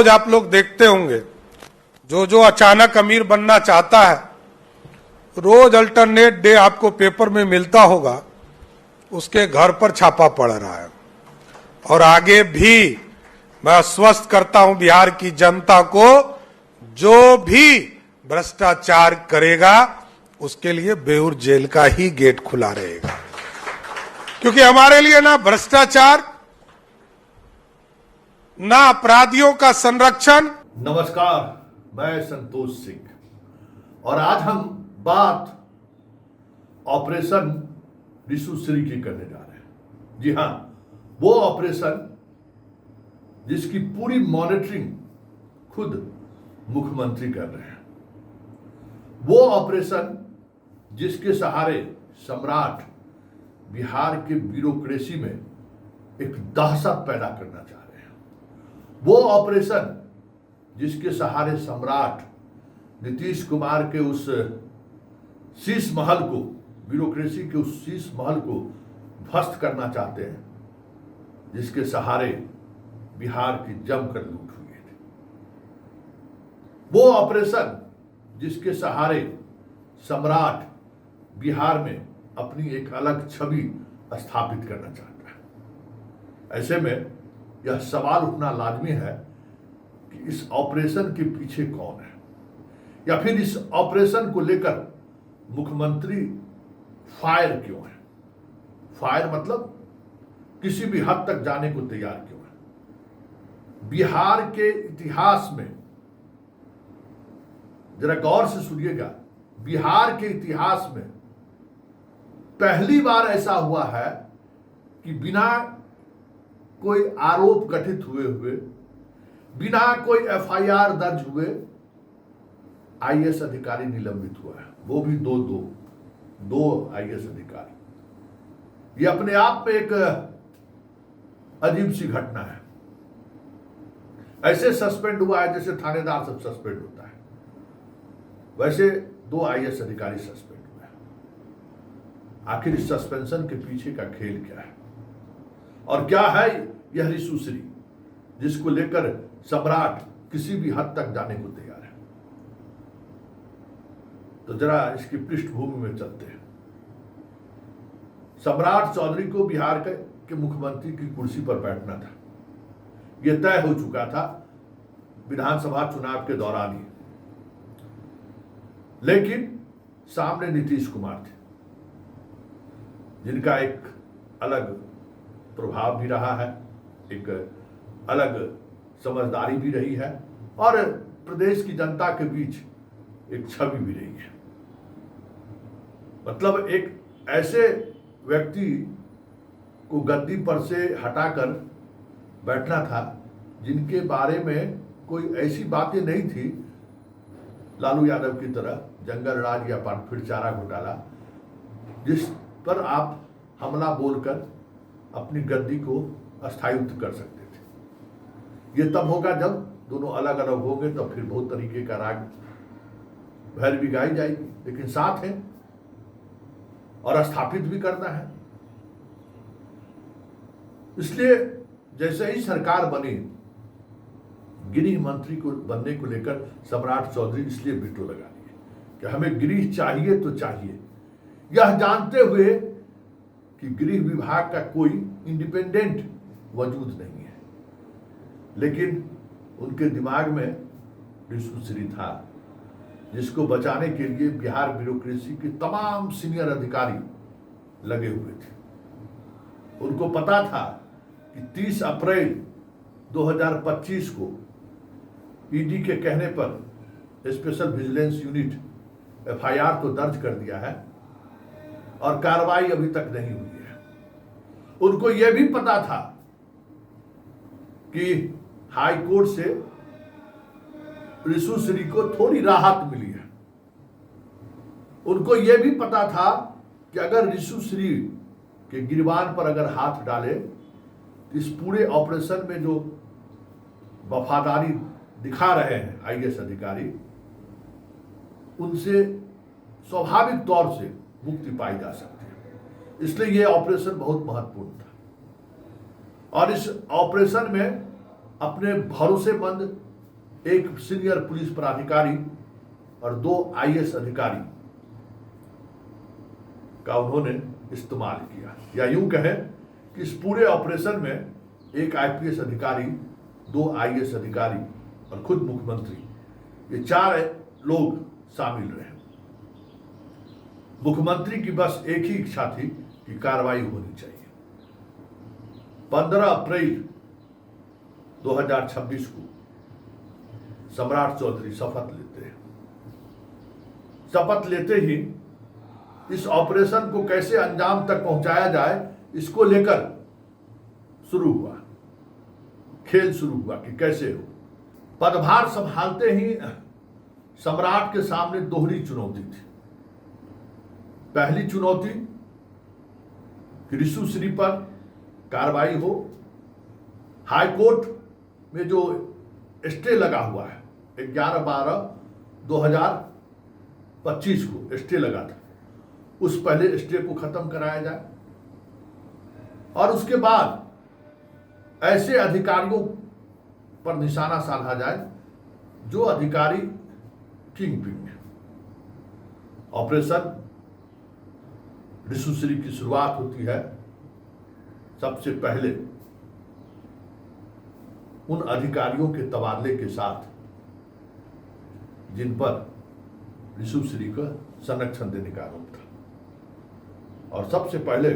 रोज आप लोग देखते होंगे, जो अचानक अमीर बनना चाहता है, रोज अल्टरनेट डे आपको पेपर में मिलता होगा, उसके घर पर छापा पड़ रहा है। और आगे भी मैं आश्वस्त करता हूं बिहार की जनता को, जो भी भ्रष्टाचार करेगा उसके लिए बेऊर जेल का ही गेट खुला रहेगा, क्योंकि हमारे लिए ना भ्रष्टाचार, ना अपराधियों का संरक्षण। नमस्कार, मैं संतोष सिंह और आज हम बात ऑपरेशन रिशुश्री की करने जा रहे हैं। जी हां, वो ऑपरेशन जिसकी पूरी मॉनिटरिंग खुद मुख्यमंत्री कर रहे हैं, वो ऑपरेशन जिसके सहारे सम्राट बिहार के ब्यूरोक्रेसी में एक दहशत पैदा करना चाह रहे हैं, वो ऑपरेशन जिसके सहारे सम्राट नीतीश कुमार के उस शीश महल को, ब्यूरोक्रेसी के उस शीश महल को ध्वस्त करना चाहते हैं, जिसके सहारे बिहार की जमकर लूट हुई थी, वो ऑपरेशन जिसके सहारे सम्राट बिहार में अपनी एक अलग छवि स्थापित करना चाहता है। ऐसे में यह सवाल उठना लाजमी है कि इस ऑपरेशन के पीछे कौन है, या फिर इस ऑपरेशन को लेकर मुख्यमंत्री फायर क्यों है। फायर मतलब किसी भी हद तक जाने को तैयार क्यों है। बिहार के इतिहास में, जरा गौर से सुनिएगा, बिहार के इतिहास में पहली बार ऐसा हुआ है कि बिना कोई आरोप गठित हुए, बिना कोई एफआईआर दर्ज हुए आईएएस अधिकारी निलंबित हुआ है, वो भी दो आईएएस अधिकारी। ये अपने आप में एक अजीब सी घटना है। ऐसे सस्पेंड हुआ है जैसे थानेदार सब सस्पेंड होता है, वैसे 2 आईएएस अधिकारी सस्पेंड हुए हैं। आखिर इस सस्पेंशन के पीछे का खेल क्या है, और क्या है यह रिशुश्री जिसको लेकर सम्राट किसी भी हद तक जाने को तैयार है। तो जरा इसकी पृष्ठभूमि में चलते हैं। सम्राट चौधरी को बिहार के मुख्यमंत्री की कुर्सी पर बैठना था, यह तय हो चुका था विधानसभा चुनाव के दौरान ही, लेकिन सामने नीतीश कुमार थे, जिनका एक अलग प्रभाव भी रहा है, एक अलग समझदारी भी रही है, और प्रदेश की जनता के बीच एक छवि भी रही है। मतलब एक ऐसे व्यक्ति को गद्दी पर से हटाकर बैठना था जिनके बारे में कोई ऐसी बातें नहीं थी, लालू यादव की तरह जंगल राज या फिर चारा घोटाला, जिस पर आप हमला बोलकर अपनी गद्दी को अस्थायित्व कर सकते थे। यह तब होगा जब दोनों अलग अलग होंगे, तब फिर बहुत तरीके का राग भैर भी गाई जाएगी, लेकिन साथ है और स्थापित भी करना है। इसलिए जैसे ही सरकार बनी, गृह मंत्री को बनने को लेकर सम्राट चौधरी इसलिए वीटो लगा दिए कि हमें गृह चाहिए तो चाहिए, यह जानते हुए कि गृह विभाग का कोई इंडिपेंडेंट वजूद नहीं है। लेकिन उनके दिमाग में रिशुश्री था, जिसको बचाने के लिए बिहार ब्यूरोक्रेसी के तमाम सीनियर अधिकारी लगे हुए थे। उनको पता था कि 30 अप्रैल 2025 को ईडी के कहने पर स्पेशल विजिलेंस यूनिट एफआईआर तो दर्ज कर दिया है और कार्रवाई अभी तक नहीं हुई है। उनको यह भी पता था कि हाई कोर्ट से रिशुश्री को थोड़ी राहत मिली है। उनको यह भी पता था कि अगर रिशुश्री के गिरबान पर अगर हाथ डाले तो इस पूरे ऑपरेशन में जो वफादारी दिखा रहे हैं आईएएस अधिकारी, उनसे स्वाभाविक तौर से मुक्ति पाई जा सकती है। इसलिए यह ऑपरेशन बहुत महत्वपूर्ण था और इस ऑपरेशन में अपने भरोसेमंद एक सीनियर पुलिस पदाधिकारी और 2 आईएएस अधिकारी का उन्होंने इस्तेमाल किया, या यूं कहें कि इस पूरे ऑपरेशन में एक आईपीएस अधिकारी, 2 आईएएस अधिकारी और खुद मुख्यमंत्री, ये 4 लोग शामिल रहे। मुख्यमंत्री की बस एक ही इच्छा थी कि कार्रवाई होनी चाहिए। 15 अप्रैल 2026 को सम्राट चौधरी शपथ लेते हैं। शपथ लेते ही इस ऑपरेशन को कैसे अंजाम तक पहुंचाया जाए, इसको लेकर शुरू हुआ, खेल शुरू हुआ कि कैसे हो। पदभार संभालते ही सम्राट के सामने दोहरी चुनौती थी। पहली चुनौती कि रिशु श्री पर कार्रवाई हो। हाई कोर्ट में जो स्टे लगा हुआ है, 11/12/2025 को स्टे लगा था, उस पहले स्टे को खत्म कराया जाए और उसके बाद ऐसे अधिकारियों पर निशाना साधा जाए जो अधिकारी किंग पिन है। ऑपरेशन रिशु श्री की शुरुआत होती है सबसे पहले उन अधिकारियों के तबादले के साथ जिन पर रिशु श्री का संरक्षण देने का आरोप था। और सबसे पहले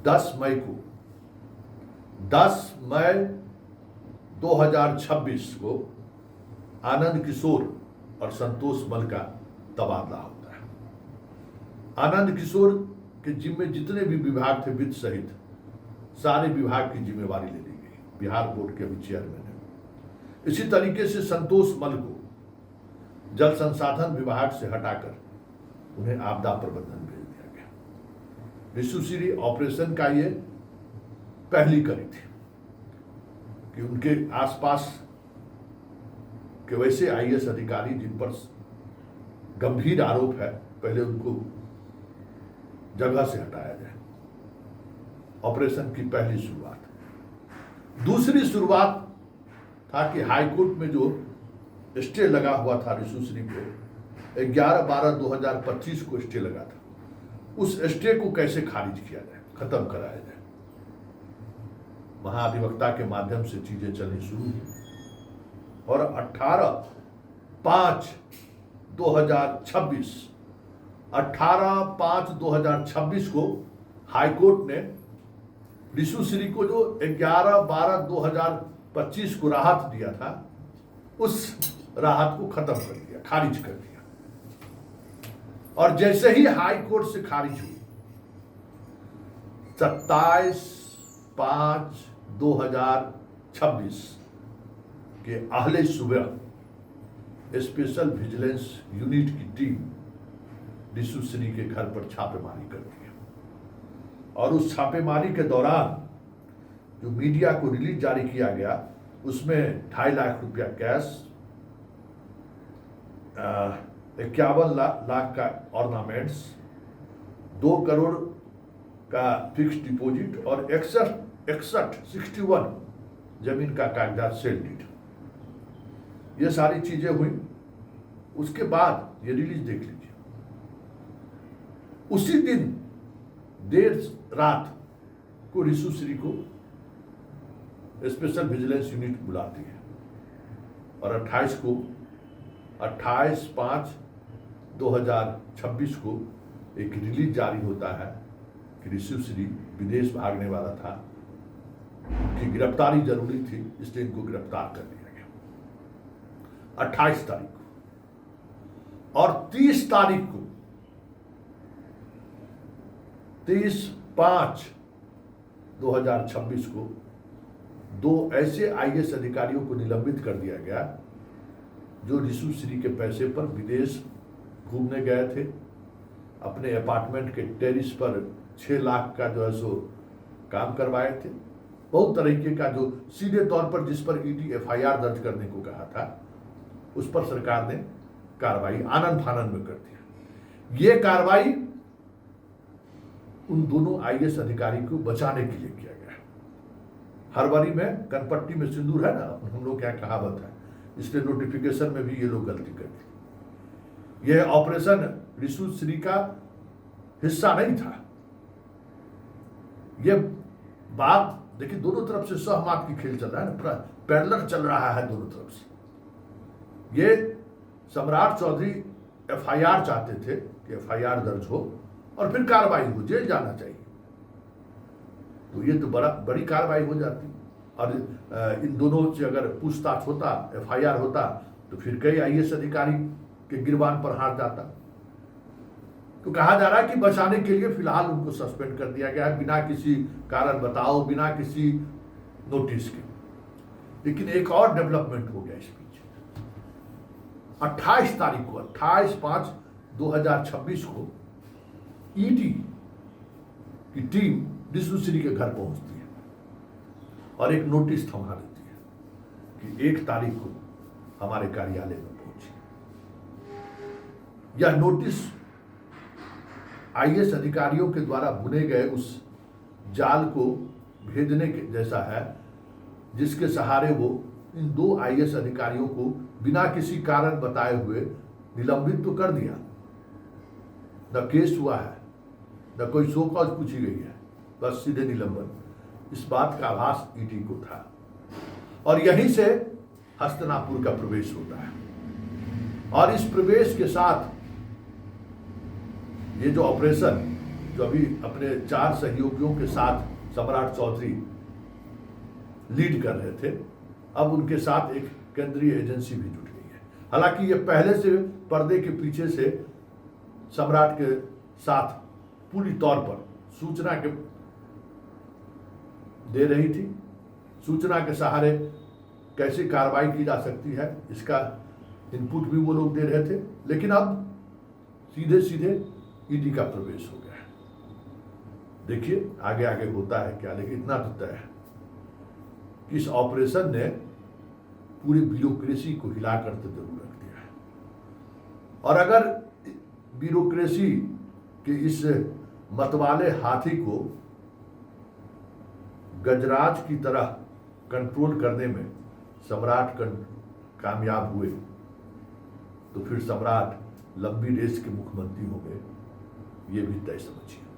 10 मई 2026 को आनंद किशोर और संतोष मल का तबादला होता है। आनंद किशोर के जिम्मे जितने भी विभाग थे, वित्त सहित सारे विभाग की जिम्मेवारी ले ली गई, बिहार बोर्ड के अभी चेयरमैन है। इसी तरीके से संतोष मल को जल संसाधन विभाग से हटाकर उन्हें आपदा प्रबंधन भेज दिया गया। रिशु श्री ऑपरेशन का ये पहली कड़ी थी कि उनके आसपास के वैसे आईएएस अधिकारी जिन पर गंभीर आरोप है, पहले उनको जगह से हटाया जाए। ऑपरेशन की पहली शुरुआत। दूसरी शुरुआत था कि हाईकोर्ट में जो स्टे लगा हुआ था रिशु श्री को, 11/12/2025 को स्टे लगा था, उस स्टे को कैसे खारिज किया जाए, खत्म कराया जाए। महाधिवक्ता के माध्यम से चीजें चलनी शुरू हुई और 18/5/2026 को हाईकोर्ट ने रिशु श्री को जो 11/12/2025 को राहत दिया था, उस राहत को खत्म कर दिया, खारिज कर दिया। और जैसे ही हाई कोर्ट से खारिज हुई, 27/5/2026 के अहले सुबह स्पेशल विजिलेंस यूनिट की टीम रिशु श्री के घर पर छापेमारी करती है। और उस छापेमारी के दौरान जो मीडिया को रिलीज जारी किया गया, उसमें 2.5 लाख रुपया कैश, 51 लाख का ऑर्नामेंट्स, 2 करोड़ का फिक्स्ड डिपॉजिट और 61 जमीन का कागजात, सेल डीड, ये सारी चीजें हुई। उसके बाद ये रिलीज देख लीजिए। उसी दिन देर रात को रिशु श्री को स्पेशल विजिलेंस यूनिट बुलाती है और 28/5/2026 को एक रिलीज जारी होता है कि रिशु श्री विदेश भागने वाला था, कि गिरफ्तारी जरूरी थी, इसलिए इनको गिरफ्तार कर लिया गया 28 तारीख को। और 30 तारीख को 30/5/2026 को 2 ऐसे आईएएस अधिकारियों को निलंबित कर दिया गया जो रिशु श्री के पैसे पर विदेश घूमने गए थे। अपने अपार्टमेंट के टेरिस पर 6 लाख का जो है सो काम करवाए थे। बहुत तरीके का जो सीधे तौर पर जिस पर ईडी एफआईआर दर्ज करने को कहा था, उस पर सरकार ने कार्रवाई आनंद फानंद में कर दिया। ये कार्रवाई उन दोनों आईएएस अधिकारी को बचाने के लिए किया गया। हरबरी में कनपट्टी में सिंदूर है ना, हम लोग क्या कहावत है, इसलिए नोटिफिकेशन में भी ये लोग गलती कर दी। यह ऑपरेशन रिशु श्री का हिस्सा नहीं था। यह बात देखिए, दोनों तरफ से सहमत की खेल चल रहा है ना, पैरेलल चल रहा है दोनों तरफ से। ये सम्राट चौधरी एफआईआर चाहते थे कि एफआईआर दर्ज हो और फिर कार्रवाई हो, जेल जाना चाहिए। तो ये तो बड़ी कार्रवाई हो जाती, और इन दोनों से अगर पूछताछ होता, एफआईआर होता, तो फिर कई आईएएस अधिकारी के गिरबान पर हाथ जाता। तो कहा जा रहा है कि बचाने के लिए फिलहाल उनको सस्पेंड कर दिया गया है, बिना किसी कारण बताओ, बिना किसी नोटिस के। लेकिन एक और डेवलपमेंट हो गया इस बीच। 28 तारीख को, 28/5/2026 को ईडी की टीम रिशु श्री के घर पहुंचती है और एक नोटिस थमा देती है कि 1 तारीख को हमारे कार्यालय में पहुंची। यह नोटिस आईएएस अधिकारियों के द्वारा बुने गए उस जाल को भेजने के जैसा है, जिसके सहारे वो इन 2 आईएएस अधिकारियों को बिना किसी कारण बताए हुए निलंबित तो कर दिया। न केस हुआ है, न कोई शो कॉज पूछी गई है, बस सीधे निलंबन। इस बात का आभास ईडी को था, और यहीं से हस्तिनापुर का प्रवेश होता है। और इस प्रवेश के साथ ये जो ऑपरेशन, जो अभी अपने 4 सहयोगियों के साथ सम्राट चौधरी लीड कर रहे थे, अब उनके साथ एक केंद्रीय एजेंसी भी जुट गई है। हालांकि ये पहले से पर्दे के पीछे से सम्राट के साथ पूरी तौर पर सूचना के दे रही थी। सूचना के सहारे कैसे कार्रवाई की जा सकती है, इसका इनपुट भी वो लोग दे रहे थे। लेकिन अब सीधे सीधे ईडी का प्रवेश हो गया है। देखिए आगे आगे होता है क्या, लेकिन इतना तो तय है कि इस ऑपरेशन ने पूरी ब्यूरोक्रेसी को हिलाकर तो जरूर रख दिया है। और अगर ब्यूरोक्रेसी के इस मतवाले हाथी को गजराज की तरह कंट्रोल करने में सम्राट कामयाब हुए, तो फिर सम्राट लंबी रेस के मुख्यमंत्री होंगे, ये भी तय समझिए।